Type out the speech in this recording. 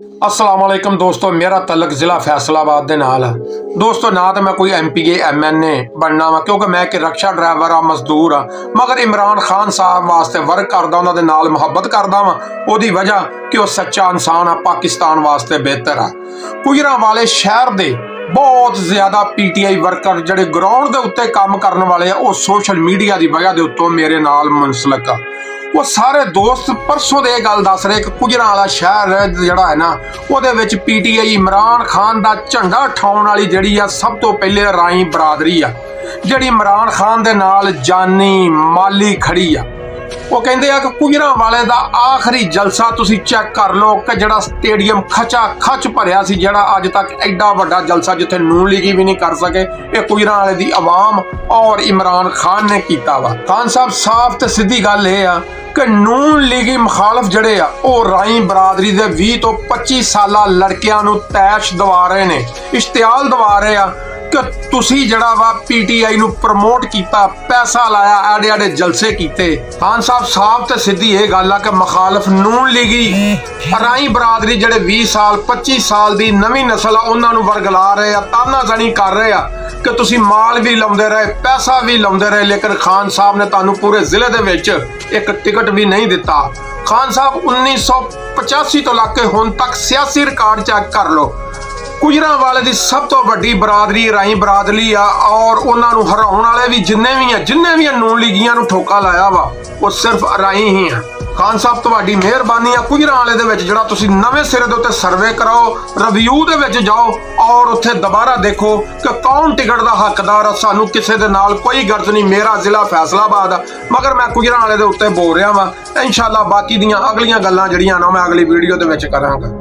अस्सलाम वालेकुम दोस्तों, मेरा तलक जिला फैसलाबाद दे नाल है। दोस्तों ना तो मैं कोई MPA MNA बनना वा क्योंकि मैं एक रक्षा ड्राइवर हाँ, मजदूर हाँ, मगर इमरान खान साहब वास्ते वर्क करदा, उन्हां दे नाल मुहब्बत करदा वा। ओदी वजह कि वह सच्चा इंसान है, पाकिस्तान वास्ते बेहतर है। गुजरांवाले शहर दे बहुत ज्यादा PTI वर्कर ਜਿਹੜੇ ग्राउंड ਦੇ ਉੱਤੇ ਕੰਮ ਕਰਨ ਵਾਲੇ ਆ, ਉਹ सोशल मीडिया ਦੀ ਵਜ੍ਹਾ ਦੇ ਉੱਤੋਂ ਮੇਰੇ ਨਾਲ ਮੁਨਸਲਕ ਆ। ਉਹ ਸਾਰੇ ਦੋਸਤ परसों ਦੇ ਇਹ ਗੱਲ ਦੱਸ ਰਹੇ ਕਿ ਗੁਜਰਾਂਵਾਲਾ ਸ਼ਹਿਰ ਜਿਹੜਾ ਹੈ ਨਾ, ਉਹਦੇ ਵਿੱਚ PTI ਇਮਰਾਨ ਖਾਨ ਦਾ ਝੰਡਾ ਉਠਾਉਣ ਵਾਲੀ ਜਿਹੜੀ ਆ ਸਭ ਤੋਂ ਪਹਿਲੇ ਰਾਈ ਬਰਾਦਰੀ ਆ, ਜਿਹੜੀ ਇਮਰਾਨ ਖਾਨ ਦੇ ਨਾਲ ਜਾਨੀ ਮਾਲੀ ਖੜੀ ਆ। ਉਹ ਕਹਿੰਦੇ ਆ ਕਿ ਗੁਜਰਾਂਵਾਲੇ ਦਾ ਆਖਰੀ ਜਲਸਾ ਤੁਸੀਂ ਚੈੱਕ ਕਰ ਲਓ ਕਿ ਜਿਹੜਾ ਸਟੇਡੀਅਮ ਖਚਾ ਖਚ ਭਰਿਆ ਸੀ, ਜਿਹੜਾ ਅੱਜ ਤੱਕ ਐਡਾ ਵੱਡਾ ਜਲਸਾ ਜਿੱਥੇ ਨੂਨ ਲੀਗੀ ਵੀ ਨਹੀਂ ਕਰ ਸਕੇ, ਇਹ ਗੁਜਰਾਂਵਾਲੇ ਦੀ ਆਵਾਮ ਔਰ ਇਮਰਾਨ ਖਾਨ ਨੇ ਕੀਤਾ ਵਾ। ਖਾਨ ਸਾਹਿਬ ਸਾਫ਼ ਤੇ ਸਿੱਧੀ ਗੱਲ ਇਹ ਆ ਕਿ ਨੂਨ ਲੀਗੀ ਮੁਖਾਲਫ ਜਿਹੜੇ ਆ ਉਹ ਰਾਈ ਬਰਾਦਰੀ ਦੇ 20 ਤੋਂ 25 ਸਾਲਾ ਲੜਕਿਆਂ ਨੂੰ ਤੈਸ਼ ਦਵਾ ਰਹੇ ਨੇ, ਇਸ਼ਤਿਆਲ ਦਵਾ ਰਹੇ ਆ ਕਿ ਤੁਸੀਂ ਜਿਹੜਾ ਵਾ PTI ਨੂੰ ਪ੍ਰਮੋਟ ਕੀਤਾ, ਪੈਸਾ ਲਾਇਆ, ਆੜੇ ਆੜੇ ਜਲਸੇ ਕੀਤੇ। ਖਾਨ ਸਾਹਿਬ ਸਾਫ਼ ਤੇ ਸਿੱਧੀ ਇਹ ਗੱਲ ਆ ਕਿ ਮੁਖਾਲਫ ਨੂਨ ਲੀਗੀ ਰਾਈ ਬਰਾਦਰੀ ਜਿਹੜੇ 20 ਸਾਲ 25 ਸਾਲ ਦੀ ਨਵੀਂ ਨਸਲ ਆ, ਉਹਨਾਂ ਨੂੰ ਵਰਗਲਾ ਰਹੇ ਆ, ਤਾਨਾਜ਼ਾਨੀ ਕਰ ਰਹੇ ਆ ਕਿ ਤੁਸੀਂ ਮਾਲ ਵੀ ਲਾਉਂਦੇ ਰਹੇ, ਪੈਸਾ ਵੀ ਲਾਉਂਦੇ ਰਹੇ, ਲੇਕਿਨ ਖਾਨ ਸਾਹਿਬ ਨੇ ਤੁਹਾਨੂੰ ਪੂਰੇ ਜ਼ਿਲ੍ਹੇ ਦੇ ਵਿੱਚ ਇੱਕ ਟਿਕਟ ਵੀ ਨਹੀਂ ਦਿੱਤਾ। ਖਾਨ ਸਾਹਿਬ 1985 ਤੋਂ ਲੱਗ ਕੇ ਹੁਣ ਤੱਕ ਸਿਆਸੀ ਰਿਕਾਰਡ ਚੈੱਕ ਕਰ ਲਓ, ਗੁਜਰਾਂਵਾਲੇ ਦੀ ਸਭ ਤੋਂ ਵੱਡੀ ਬਰਾਦਰੀ ਰਾਈ ਬਰਾਦਰੀ ਆ, ਔਰ ਉਹਨਾਂ ਨੂੰ ਹਰਾਉਣ ਵਾਲੇ ਵੀ ਜਿੰਨੇ ਵੀ ਆ ਨੂਨ ਲੀਗੀਆਂ ਨੂੰ ਠੋਕਾ ਲਾਇਆ ਵਾ, ਉਹ ਸਿਰਫ ਰਾਈ ਹੀ ਆ। ਖਾਨ ਸਾਹਿਬ ਤੁਹਾਡੀ ਮਿਹਰਬਾਨੀ ਆ, ਗੁਜਰਾਂਵਾਲੇ ਦੇ ਵਿੱਚ ਜਿਹੜਾ ਤੁਸੀਂ ਨਵੇਂ ਸਿਰੇ ਦੇ ਉੱਤੇ ਸਰਵੇ ਕਰਾਓ, ਰਿਵਿਊ ਦੇ ਵਿੱਚ ਜਾਓ ਔਰ ਉੱਥੇ ਦੁਬਾਰਾ ਦੇਖੋ ਕਿ ਕੌਣ ਟਿਕਟ ਦਾ ਹੱਕਦਾਰ ਆ। ਸਾਨੂੰ ਕਿਸੇ ਦੇ ਨਾਲ ਕੋਈ ਗਰਜ਼ ਨਹੀਂ, ਮੇਰਾ ਜ਼ਿਲ੍ਹਾ ਫੈਸਲਾਬਾਦ ਆ, ਮਗਰ ਮੈਂ ਗੁਜਰਾਂਵਾਲੇ ਦੇ ਉੱਤੇ ਬੋਲ ਰਿਹਾ ਵਾਂ। ਇੰਸ਼ਾਅੱਲਾ ਬਾਕੀ ਦੀਆਂ ਅਗਲੀਆਂ ਗੱਲਾਂ ਜਿਹੜੀਆਂ ਨਾ ਮੈਂ ਅਗਲੀ ਵੀਡੀਓ ਦੇ ਵਿੱਚ ਕਰਾਂਗਾ।